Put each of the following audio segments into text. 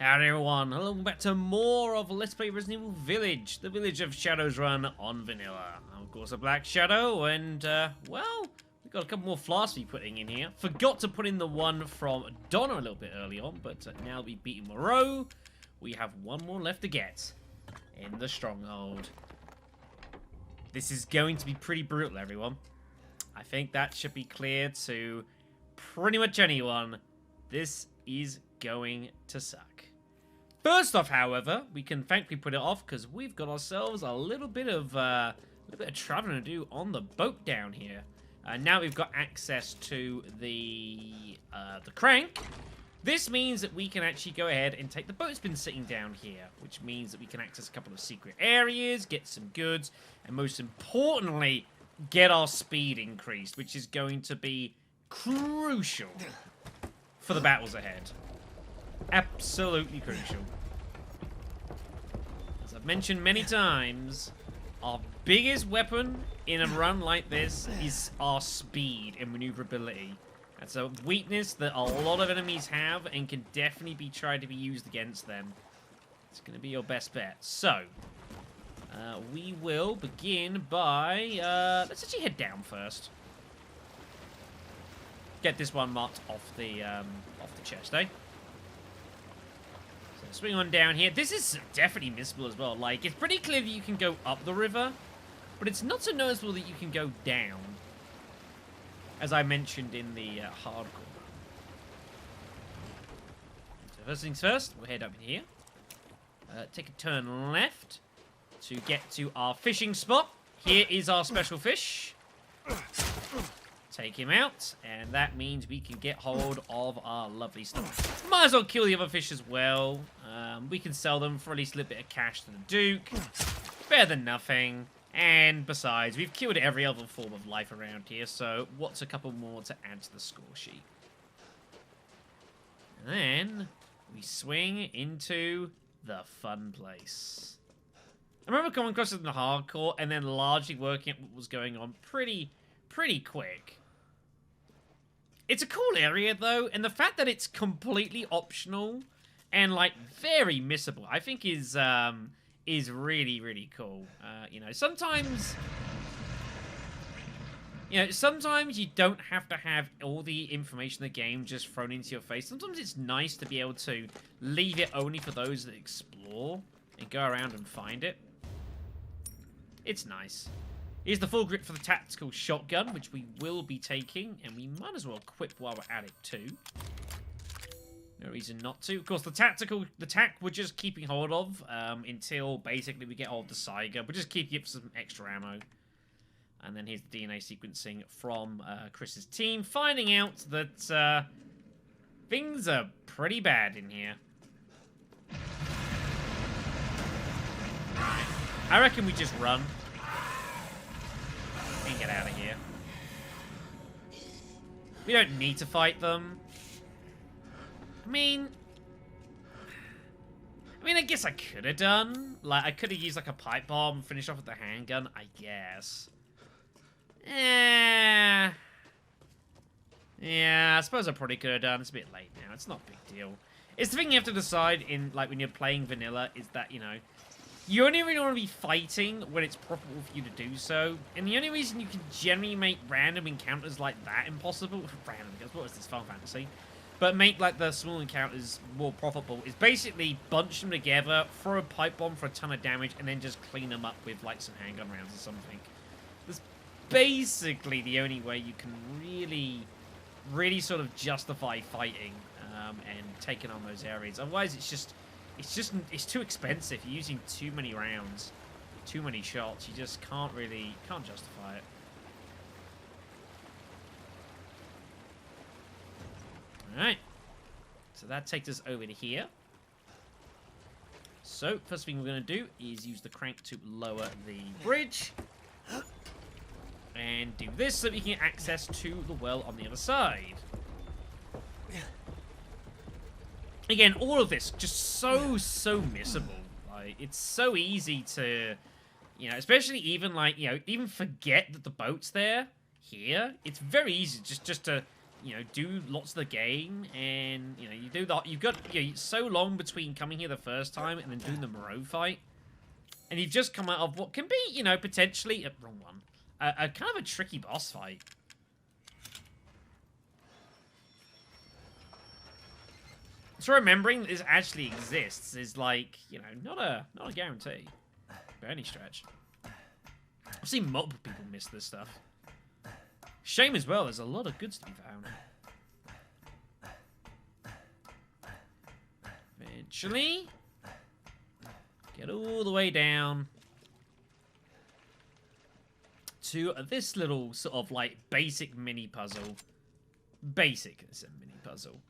Howdy everyone, welcome back to more of Let's Play Resident Evil Village, the Village of Shadows run on vanilla. I'm of course a Black Shadow, and well, we've got a couple more flasks to be putting in here. Forgot to put in the one from Donna a little bit early on, but now that we've beaten Moreau, we have one more left to get in the stronghold. This is going to be pretty brutal, everyone. I think that should be clear to pretty much anyone. This is going to suck. First off, however, we can thankfully put it off because we've got ourselves a little bit of traveling to do on the boat down here. Now we've got access to the crank. This means that we can actually go ahead and take the boat's been sitting down here, which means that we can access a couple of secret areas, get some goods, and most importantly, get our speed increased, which is going to be crucial for the battles ahead. Absolutely crucial. As I've mentioned many times, our biggest weapon in a run like this is our speed and maneuverability. That's a weakness that a lot of enemies have and can definitely be tried to be used against them. It's going to be your best bet. So, we will begin by... let's actually head down first. Get this one marked off the chest, eh? So swing on down here. This is definitely missable as well. Like, it's pretty clear that you can go up the river, but it's not so noticeable that you can go down, as I mentioned in the hardcore. So first things first, we'll head up in here. Take a turn left to get to our fishing spot. Here is our special fish. Take him out, and that means we can get hold of our lovely stuff. Might as well kill the other fish as well. We can sell them for at least a little bit of cash to the Duke. Better than nothing. And besides, we've killed every other form of life around here, so what's a couple more to add to the score sheet? And then we swing into the fun place. I remember coming across it in the hardcore and then largely working out what was going on pretty quick. It's a cool area, though, and the fact that it's completely optional and, like, very missable, I think is really cool. You know, sometimes you don't have to have all the information in the game just thrown into your face. Sometimes it's nice to be able to leave it only for those that explore and go around and find it. It's nice. Here's the full grip for the tactical shotgun, which we will be taking, and we might as well equip while we're at it too. No reason not to. Of course, the tac we're just keeping hold of until basically we get hold of the Saiga. We're just keeping it for some extra ammo. And then here's the DNA sequencing from Chris's team, finding out that things are pretty bad in here. I reckon we just run and get out of here. We don't need to fight them. I mean, I guess I could have done. Like, I could have used, like, a pipe bomb and finished off with the handgun, I guess. Yeah, I suppose I probably could have done. It's a bit late now. It's not a big deal. It's the thing you have to decide in, like, when you're playing vanilla is that, you know, you only really want to be fighting when it's profitable for you to do so. And the only reason you can generally make random encounters like that impossible... Random, because what is this, Final Fantasy? But make, like, the small encounters more profitable is basically bunch them together, throw a pipe bomb for a ton of damage, and then just clean them up with, like, some handgun rounds or something. That's basically the only way you can really sort of justify fighting and taking on those areas. Otherwise, it's too expensive. You're using too many rounds, too many shots. You just can't justify it. Alright, so that takes us over to here. So, first thing we're going to do is use the crank to lower the bridge. And do this so that we can get access to the well on the other side. Again, all of this just so missable. Like, it's so easy to, you know, especially even, like, you know, even forget that the boat's there. Here, it's very easy just to you know, do lots of the game, and you know, you've got so long between coming here the first time and then doing the Moreau fight, and you've just come out of what can be, you know, potentially wrong one, a kind of a tricky boss fight. So remembering that this actually exists is like, you know, not a guarantee by any stretch. I've seen multiple people miss this stuff. Shame as well, there's a lot of goods to be found. Eventually, get all the way down to this little sort of like basic mini puzzle. Basic, it's a mini puzzle.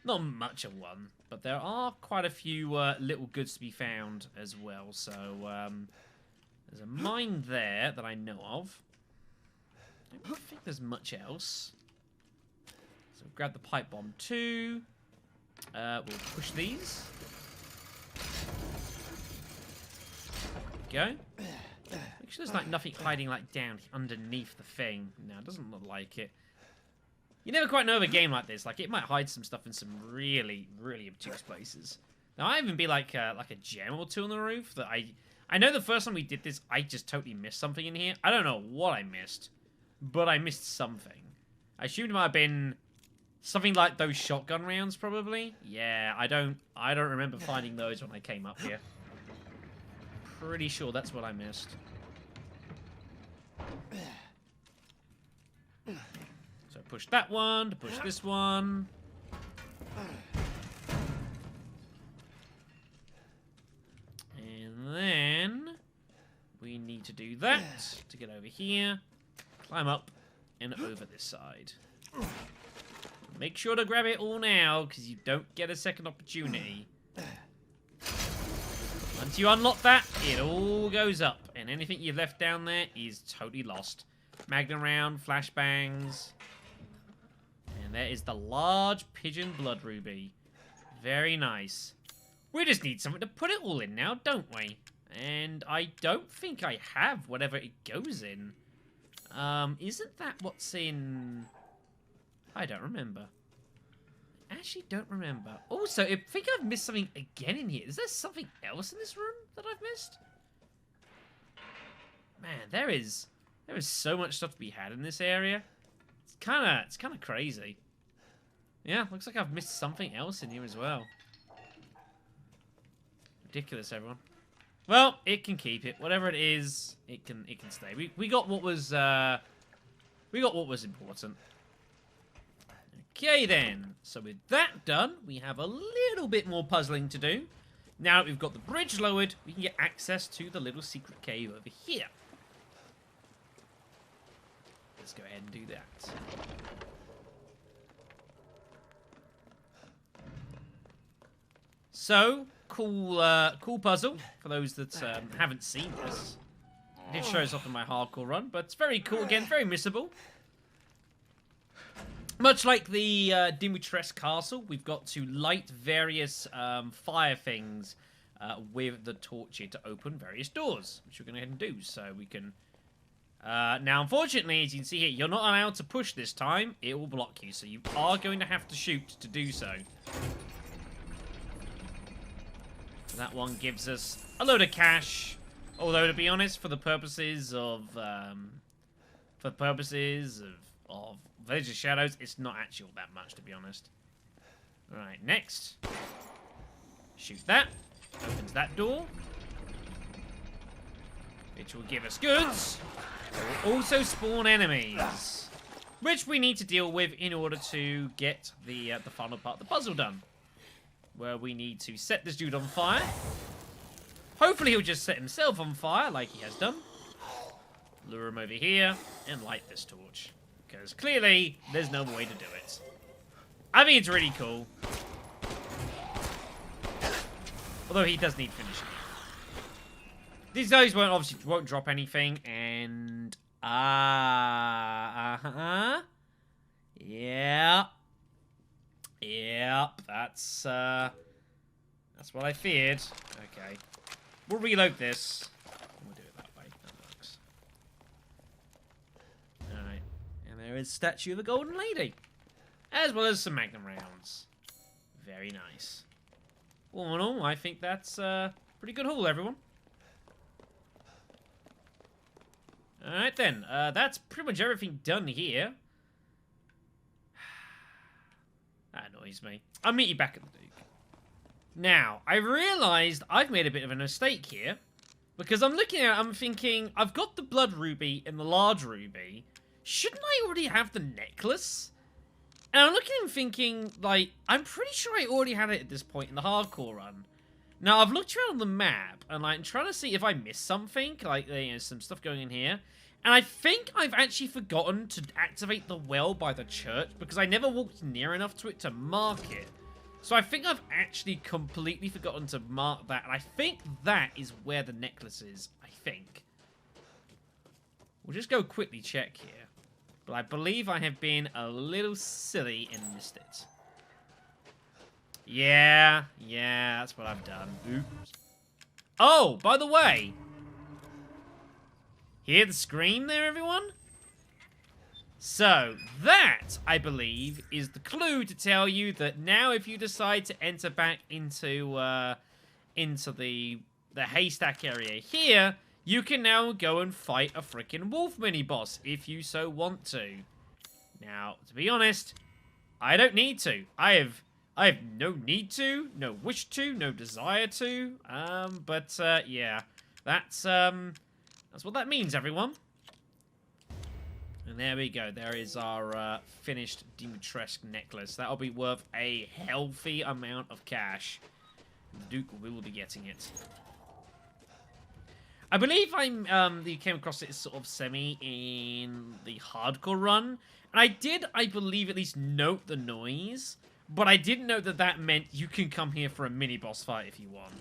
Not much of one, but there are quite a few little goods to be found as well. So there's a mine there that I know of. I don't think there's much else. So grab the pipe bomb too. We'll push these. There we go. Make sure there's like nothing hiding like down underneath the thing. No, it doesn't look like it. You never quite know of a game like this. Like, it might hide some stuff in some really, really obtuse places. Now, I even be like a gem or two on the roof that I know the first time we did this, I just totally missed something in here. I don't know what I missed, but I missed something. I assumed it might have been something like those shotgun rounds, probably. Yeah, I don't remember finding those when I came up here. Pretty sure that's what I missed. So push that one to push this one. And then we need to do that to get over here. Climb up and over this side. Make sure to grab it all now, because you don't get a second opportunity. Once you unlock that, it all goes up. And anything you've left down there is totally lost. Magnum round, flashbangs. And there is the large pigeon blood ruby. Very nice. We just need something to put it all in now, don't we? And I don't think I have whatever it goes in. Isn't that what's in... I don't remember. I actually don't remember. Also, I think I've missed something again in here. Is there something else in this room that I've missed? Man, there is so much stuff to be had in this area. It's kind of crazy. Yeah, looks like I've missed something else in here as well. Ridiculous, everyone. Well, it can keep it. Whatever it is, it can stay. We got what was important. Okay then. So with that done, we have a little bit more puzzling to do. Now that we've got the bridge lowered, we can get access to the little secret cave over here. Let's go ahead and do that. So, cool puzzle for those that haven't seen this. It did show us off in my hardcore run, but it's very cool. Again, very missable. Much like the Dimitrescu castle, we've got to light various fire things with the torch here to open various doors, which we're going to go ahead and do. So we can... now, unfortunately, as you can see here, you're not allowed to push this time. It will block you, so you are going to have to shoot to do so. That one gives us a load of cash. Although, to be honest, for the purposes of Village of Shadows, it's not actually all that much, to be honest. Alright, next. Shoot that. Opens that door. Which will give us goods. It will also spawn enemies. Which we need to deal with in order to get the final part of the puzzle done. Where we need to set this dude on fire. Hopefully he'll just set himself on fire like he has done. Lure him over here and light this torch. Because clearly there's no way to do it. I think it's really cool. Although he does need finishing. These guys won't drop anything, and Yep, that's what I feared. Okay. We'll reload this. We'll do it that way. That works. Alright. And there is Statue of the Golden Lady. as well as some magnum rounds. Very nice. All in all, I think that's a pretty good haul, everyone. Alright then, that's pretty much everything done here. That annoys me. I'll meet you back at the Duke. Now, I realised I've made a bit of a mistake here. Because I'm looking at it, I'm thinking, I've got the blood ruby and the large ruby. Shouldn't I already have the necklace? And I'm looking and thinking, like, I'm pretty sure I already had it at this point in the hardcore run. Now, I've looked around on the map, and like, I'm trying to see if I missed something, like, you know, some stuff going in here. And I think I've actually forgotten to activate the well by the church, because I never walked near enough to it to mark it. So I think I've actually completely forgotten to mark that, and I think that is where the necklace is, I think. We'll just go quickly check here. But I believe I have been a little silly and missed it. Yeah, that's what I've done. Oops. Oh, by the way. Hear the scream there, everyone? So, that, I believe, is the clue to tell you that now if you decide to enter back into the haystack area here, you can now go and fight a freaking wolf mini-boss if you so want to. Now, to be honest, I don't need to. I have no need to, no wish to, no desire to. Yeah, that's what that means, everyone. And there we go. There is our finished Dimitrescu necklace. That'll be worth a healthy amount of cash. The Duke will be getting it. I believe you came across it as sort of semi in the hardcore run. And I believe, at least note the noise. But I didn't know that that meant you can come here for a mini-boss fight if you want.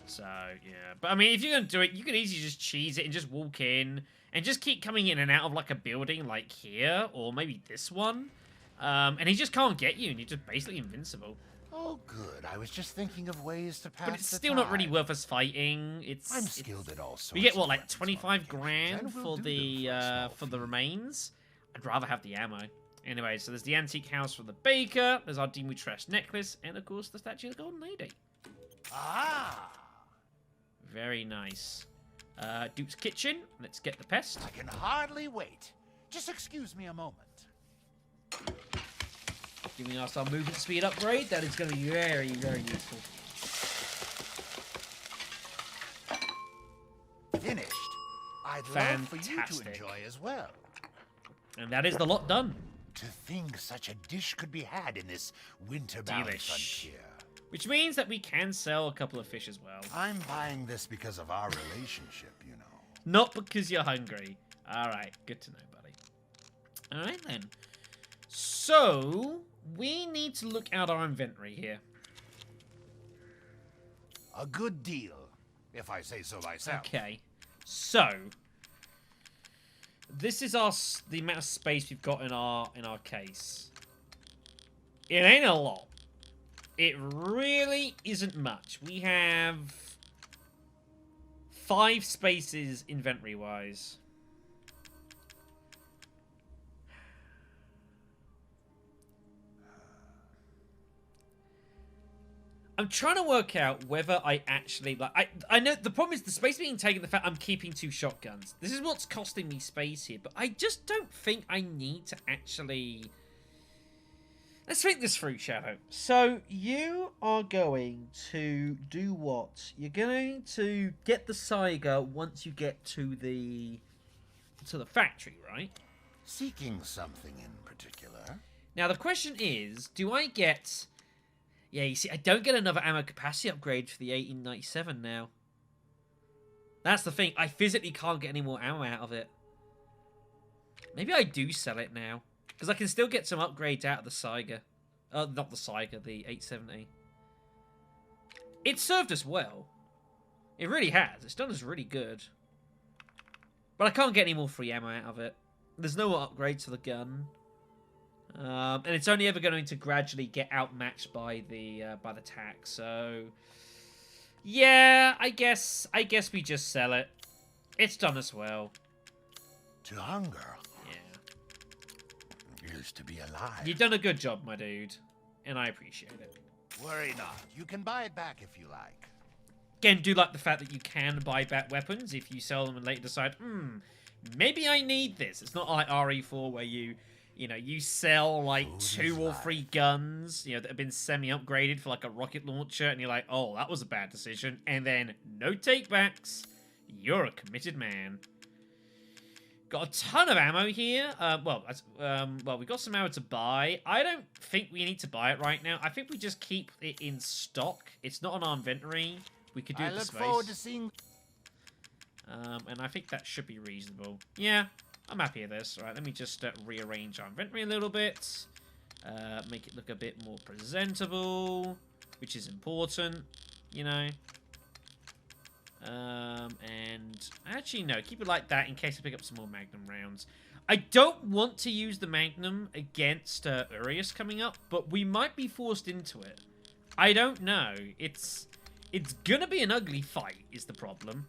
So, yeah. But, I mean, if you're going to do it, you can easily just cheese it and just walk in. And just keep coming in and out of, like, a building like here. Or maybe this one. And he just can't get you. And you're just basically invincible. Oh, good. I was just thinking of ways to pass But it's still not really worth us fighting. I'm skilled at all sorts. We get, what, of like, weapons 25 grand for the remains? I'd rather have the ammo. Anyway, so there's the antique house for the baker. There's our Dimitrescu necklace. And, of course, the statue of the Golden Lady. Ah! Very nice. Duke's kitchen. Let's get the pest. I can hardly wait. Just excuse me a moment. Giving us our movement speed upgrade. That is going to be very, very useful. Finished. I'd love for you to enjoy as well. And that is the lot done. To think such a dish could be had in this winter-bound frontier. Which means that we can sell a couple of fish as well. I'm buying this because of our relationship, you know. Not because you're hungry. Alright, good to know, buddy. Alright then. So, we need to look at our inventory here. A good deal, if I say so myself. Okay. So, this is the amount of space we've got in our case. It ain't a lot. It really isn't much. We have 5 spaces inventory-wise. I'm trying to work out whether I actually... I know the problem is the space being taken, the fact I'm keeping 2 shotguns. This is what's costing me space here, but I just don't think I need to actually... Let's think this through, Shadow. So, you are going to do what? You're going to get the Saiga once you get to the factory, right? Seeking something in particular. Now, the question is, do I get... Yeah, you see, I don't get another ammo capacity upgrade for the 1897 now. That's the thing. I physically can't get any more ammo out of it. Maybe I do sell it now. Because I can still get some upgrades out of the Saiga. Not the Saiga, the 870. It served us well. It really has. It's done us really good. But I can't get any more free ammo out of it. There's no upgrade to the gun. And it's only ever going to gradually get outmatched by the tack. So, yeah, I guess we just sell it. It's done us well. To hunger. Yeah. appears to be alive. You've done a good job, my dude, and I appreciate it. Worry not. You can buy it back if you like. Again, do like the fact that you can buy back weapons if you sell them and later decide, maybe I need this. It's not like RE4 where you sell like 2 or 3 guns, that have been semi-upgraded for like a rocket launcher, and you're like, oh, that was a bad decision, and then no takebacks. You're a committed man. Got a ton of ammo here. Well, we got some ammo to buy. I don't think we need to buy it right now. I think we just keep it in stock. It's not on our inventory. We could do it with space. I look forward to seeing. And I think that should be reasonable. Yeah, I'm happy with this. All right, let me just rearrange our inventory a little bit. Make it look a bit more presentable, which is important, and actually, no, keep it like that in case I pick up some more Magnum rounds. I don't want to use the Magnum against Urias coming up, but we might be forced into it. I don't know. It's gonna be an ugly fight, is the problem.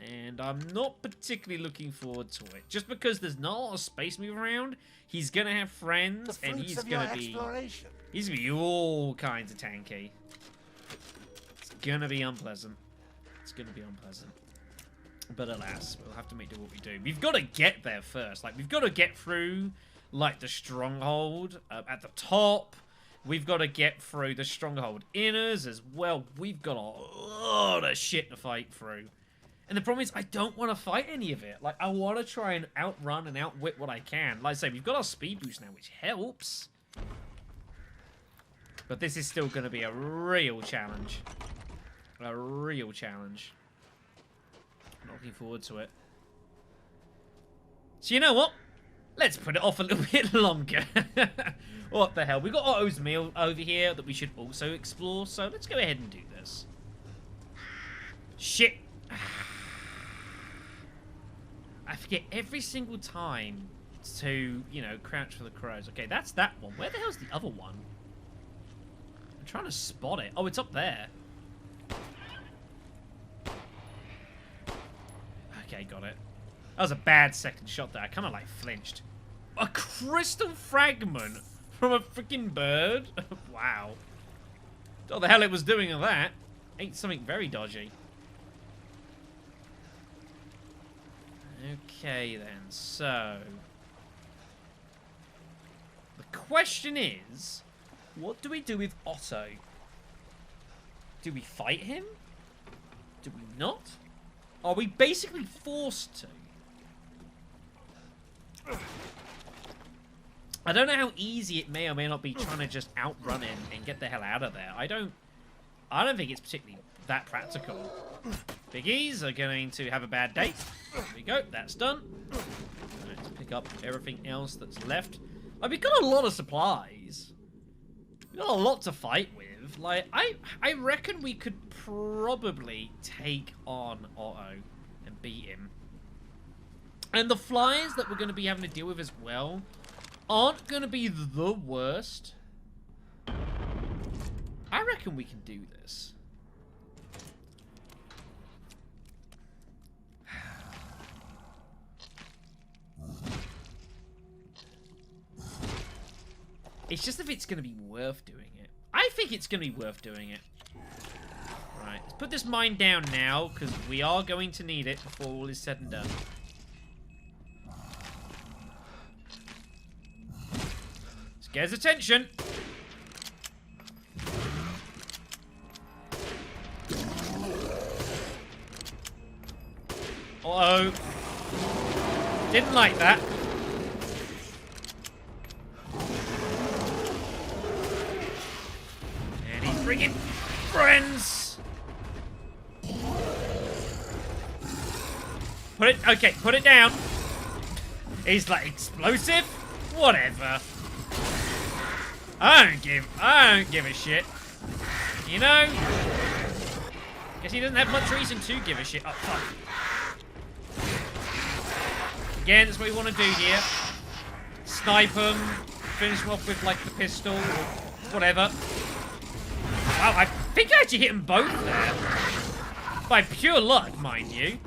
And I'm not particularly looking forward to it. Just because there's not a lot of space moving around, he's gonna have friends, and he's gonna be all kinds of tanky. It's gonna be unpleasant. It's gonna be unpleasant. But alas, we'll have to make do what we do. We've got to get there first. Like, we've got to get through, like, the stronghold at the top. We've got to get through the stronghold inners as well. We've got a lot of shit to fight through. And the problem is, I don't want to fight any of it. Like, I want to try and outrun and outwit what I can. Like I say, we've got our speed boost now, which helps. But this is still going to be a real challenge. A real challenge. I'm looking forward to it. So you know what? Let's put it off a little bit longer. What the hell? We've got Otto's meal over here that we should also explore. So let's go ahead and do this. Shit. I forget every single time to, crouch for the crows. Okay, that's that one. Where the hell's the other one? I'm trying to spot it. Oh, it's up there. Okay, got it. That was a bad second shot there. I kind of, flinched. A crystal fragment from a freaking bird? Wow. What the hell it was doing of that? Ain't something very dodgy. Okay, then. So, the question is, what do we do with Otto? Do we fight him? Do we not? Are we basically forced to? I don't know how easy it may or may not be trying to just outrun him and get the hell out of there. I don't think it's particularly that practical. Biggies are going to have a bad day. There we go. That's done. Let's pick up everything else that's left. We've got a lot of supplies. We've got a lot to fight with. I reckon we could probably take on Otto and beat him. And the flyers that we're going to be having to deal with as well aren't going to be the worst. I reckon we can do this. It's just if it's going to be worth doing it. I think it's going to be worth doing it. Right, let's put this mine down now, because we are going to need it before all is said and done. Let's get his attention. Uh-oh. Didn't like that. And he's bringing friends. Put it down. He's like explosive? Whatever. I don't give a shit. You know? Guess he doesn't have much reason to give a shit. Oh, fuck. Again, that's what we want to do here. Snipe him. Finish him off with, the pistol or whatever. Wow, I think I actually hit them both there. By pure luck, mind you.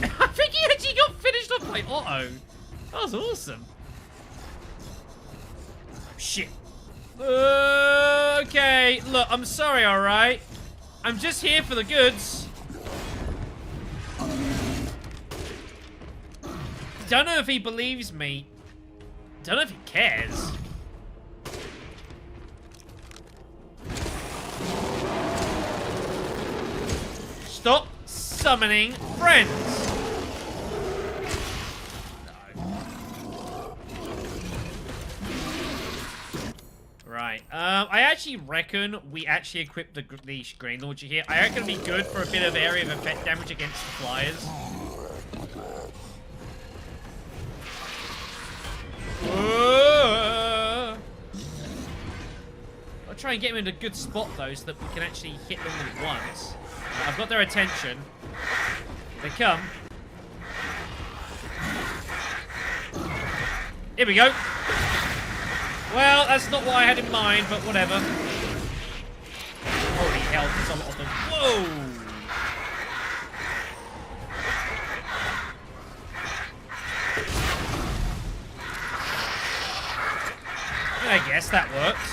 I think he actually got finished off by Otto. That was awesome. shit. Okay, look, I'm sorry, alright? I'm just here for the goods. Don't know if he believes me. Don't know if he cares. Stop summoning friends. Right. I actually reckon we actually equipped the grain launcher here. I reckon it'd be good for a bit of area of effect damage against the flyers. I'll try and get them in a good spot though, so that we can actually hit them at once. I've got their attention. They come. Here we go. Well, that's not what I had in mind, but whatever. Holy hell, there's a lot of them. Whoa! I guess that works.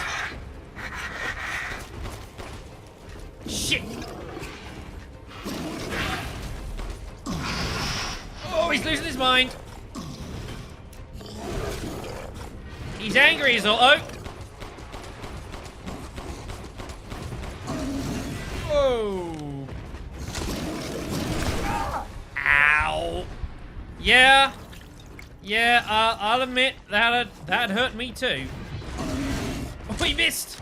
Shit! Oh, he's losing his mind. He's angry as Otto. Whoa. Ow. Yeah. Yeah, I'll admit that hurt me too. Oh, he missed.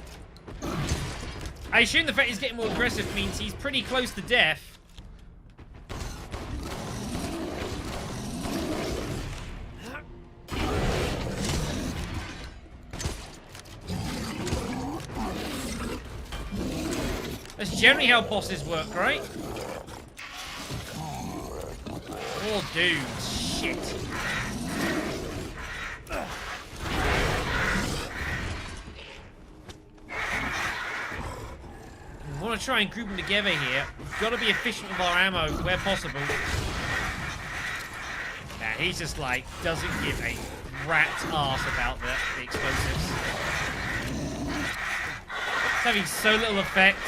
I assume the fact he's getting more aggressive means he's pretty close to death. That's generally how bosses work, right? Oh, dude. Shit. We want to try and group them together here. We've got to be efficient with our ammo where possible. Nah, he's just like, doesn't give a rat's ass about the explosives. It's having so little effect.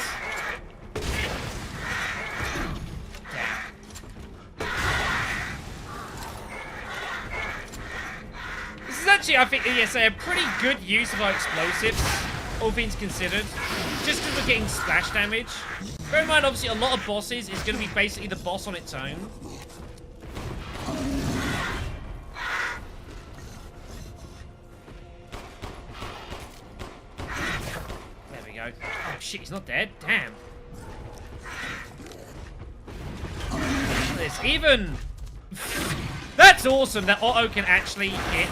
Actually, I think, yes, a pretty good use of our explosives, all things considered. Just because we're getting splash damage. Bear in mind, obviously, a lot of bosses is going to be basically the boss on its own. There we go. Oh, shit, he's not dead. Damn. This even... That's awesome that Otto can actually hit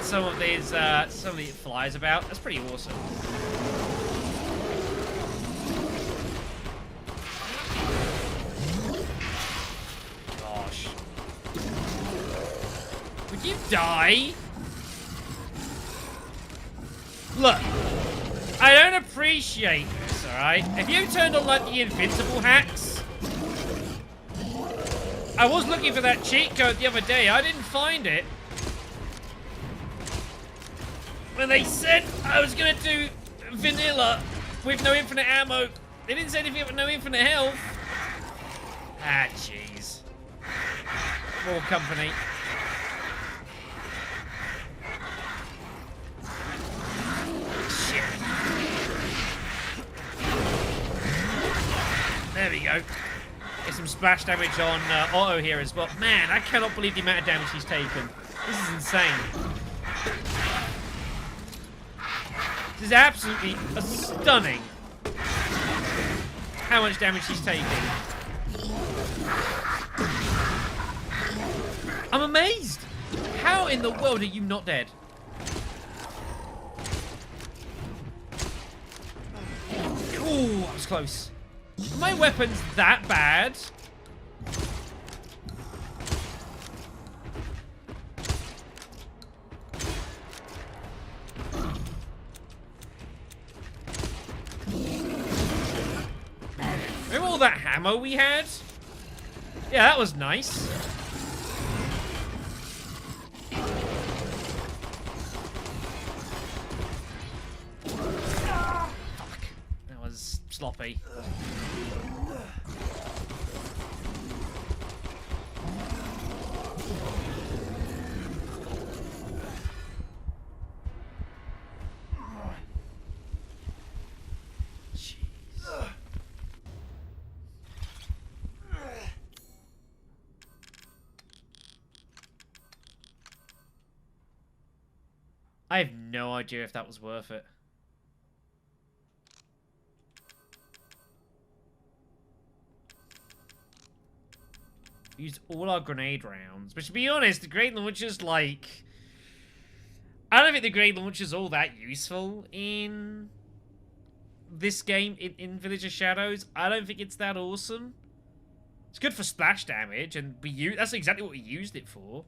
some of these flies about. That's pretty awesome. Gosh. Would you die? Look, I don't appreciate this, alright? Have you turned on like the invincible hacks? I was looking for that cheat code the other day. I didn't find it. When they said I was going to do vanilla with no infinite ammo, they didn't say anything about no infinite health. Ah, jeez. More company. Shit. There we go. Get some splash damage on Otto here as well. Man, I cannot believe the amount of damage he's taken. This is insane. This is absolutely stunning how much damage he's taking. I'm amazed. How in the world are you not dead? Ooh, that was close. Are my weapons that bad? Remember all that ammo we had? Yeah, that was nice. sloppy. I have no idea if that was worth it. Used all our grenade rounds. But to be honest, the grenade launcher's like... I don't think the grenade launcher's all that useful in this game, in Village of Shadows. I don't think it's that awesome. It's good for splash damage, and that's exactly what we used it for.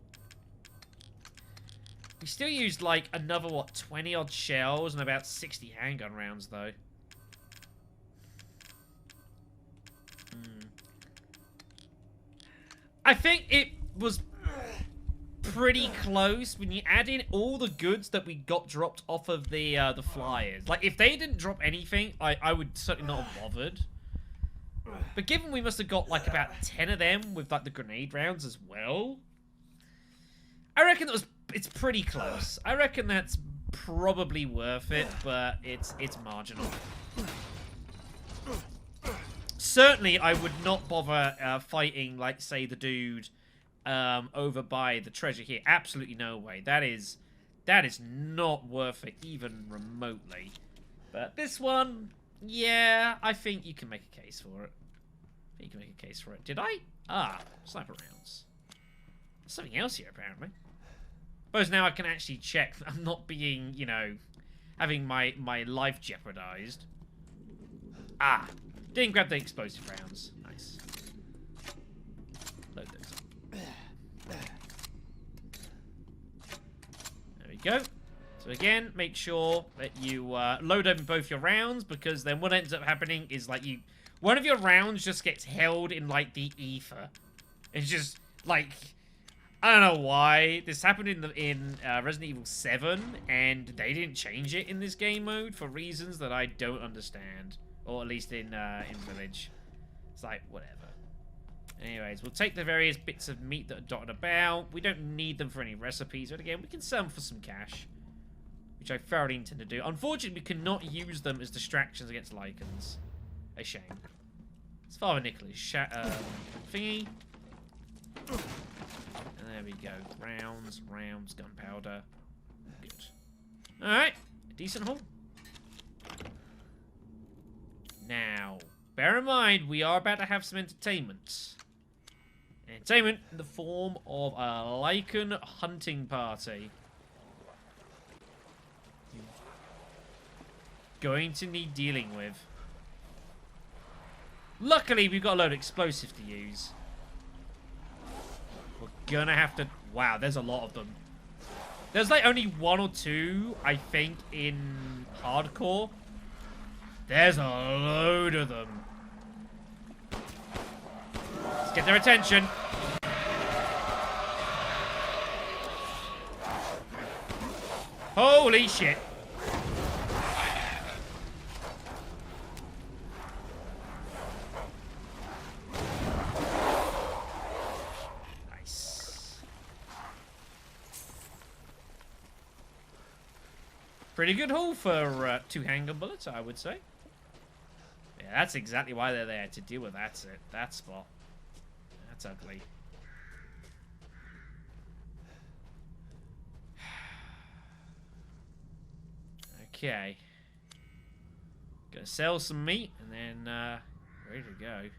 We still used, like, another, what, 20-odd shells and about 60 handgun rounds, though. I think it was pretty close when you add in all the goods that we got dropped off of the flyers. Like, if they didn't drop anything, I would certainly not have bothered. But given we must have got, like, about 10 of them with, like, the grenade rounds as well, I reckon it's pretty close. I reckon that's probably worth it, but it's marginal. Certainly, I would not bother fighting, like, say, the dude over by the treasure here. Absolutely no way. That is not worth it, even remotely. But this one, yeah, I think you can make a case for it. I think you can make a case for it. Did I? Ah, sniper rounds. There's something else here, apparently. Suppose now I can actually check that I'm not being, you know, having my life jeopardized. Ah, didn't grab the explosive rounds. Nice. Load those up. There we go. So again, make sure that you load over both your rounds, because then what ends up happening is, like, one of your rounds just gets held in, like, the ether. It's just, like... I don't know why. This happened in Resident Evil 7, and they didn't change it in this game mode for reasons that I don't understand. Or at least in Village. It's like, whatever. Anyways, we'll take the various bits of meat that are dotted about. We don't need them for any recipes, but again, we can sell them for some cash. Which I thoroughly intend to do. Unfortunately, we cannot use them as distractions against Lycans. A shame. It's Father Nicholas' thingy. And there we go. Rounds, gunpowder. Good. Alright. A decent haul. Now, bear in mind, we are about to have some entertainment. Entertainment in the form of a Lycan hunting party. You're going to need dealing with. Luckily, we've got a load of explosives to use. We're gonna have to... Wow, there's a lot of them. There's like only one or two, I think, in hardcore. There's a load of them. Let's get their attention. Holy shit. Pretty good haul for 2 handgun bullets, I would say. Yeah, that's exactly why they're there, to deal with that spot. That's ugly. Okay. Gonna sell some meat, and then ready to go.